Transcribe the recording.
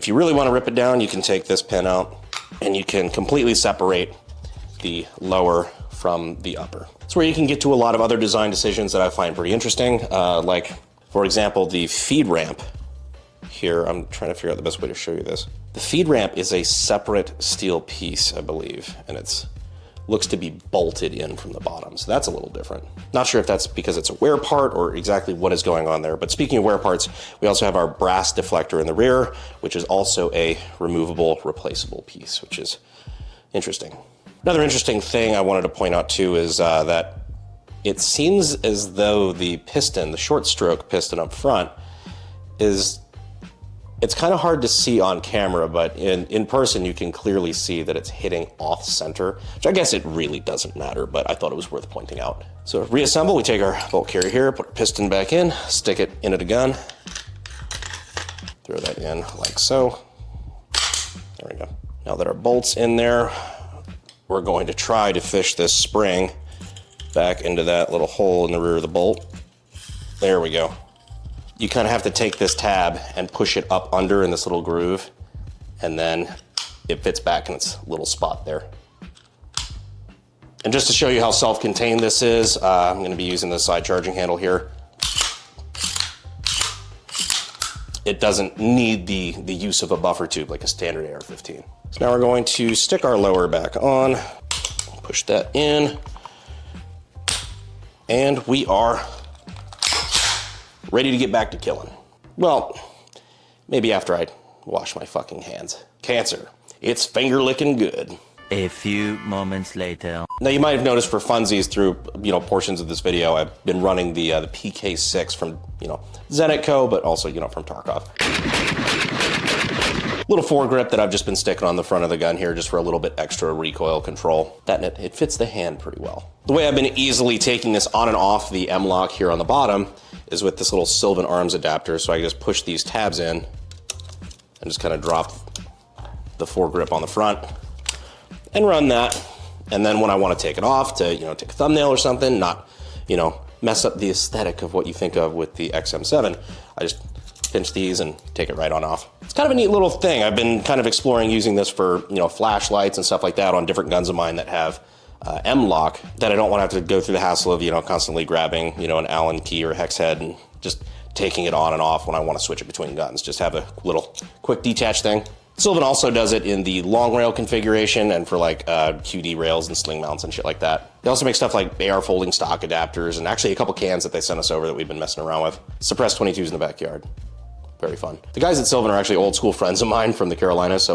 If you really want to rip it down, you can take this pin out and you can completely separate the lower from the upper. It's where you can get to a lot of other design decisions that I find pretty interesting. Like, for example, the feed ramp here. I'm trying to figure out the best way to show you this. The feed ramp is a separate steel piece, I believe, and it's looks to be bolted in from the bottom. So that's a little different. Not sure if that's because it's a wear part or exactly what is going on there. But speaking of wear parts, we also have our brass deflector in the rear, which is also a removable, replaceable piece, which is interesting. Another interesting thing I wanted to point out too is that it seems as though the piston, the short stroke piston up front, it's kind of hard to see on camera, but in person you can clearly see that it's hitting off center, which I guess it really doesn't matter, but I thought it was worth pointing out. So reassemble, we take our bolt carrier here, put our piston back in, stick it into the gun, throw that in like so. There we go. Now that our bolt's in there, we're going to try to fish this spring back into that little hole in the rear of the bolt. There we go. You kind of have to take this tab and push it up under in this little groove, and then it fits back in its little spot there. And just to show you how self-contained this is, I'm going to be using this side charging handle here. It doesn't need the use of a buffer tube like a standard AR-15. So now we're going to stick our lower back on, push that in, and we are ready to get back to killing. Well, maybe after I wash my fucking hands. Cancer, it's finger licking good. A few moments later. Now you might have noticed for funsies through portions of this video, I've been running the PK6 from Zenitco, but also from Tarkov. Little foregrip that I've just been sticking on the front of the gun here just for a little bit extra recoil control. It fits the hand pretty well. The way I've been easily taking this on and off the M-lock here on the bottom is with this little Sylvan arms adapter. So I just push these tabs in and just kind of drop the foregrip on the front and run that. And then when I want to take it off to take a thumbnail or something, not mess up the aesthetic of what you think of with the XM7, I just pinch these and take it right on off. It's kind of a neat little thing. I've been kind of exploring using this for flashlights and stuff like that on different guns of mine that have M-lock, that I don't want to have to go through the hassle of constantly grabbing an Allen key or hex head and just taking it on and off when I want to switch it between guns. Just have a little quick detach thing. Sylvan also does it in the long rail configuration and for like QD rails and sling mounts and shit like that. They also make stuff like AR folding stock adapters and actually a couple cans that they sent us over that we've been messing around with. Suppressed 22s in the backyard. Very fun. The guys at Sylvan are actually old school friends of mine from the Carolinas, so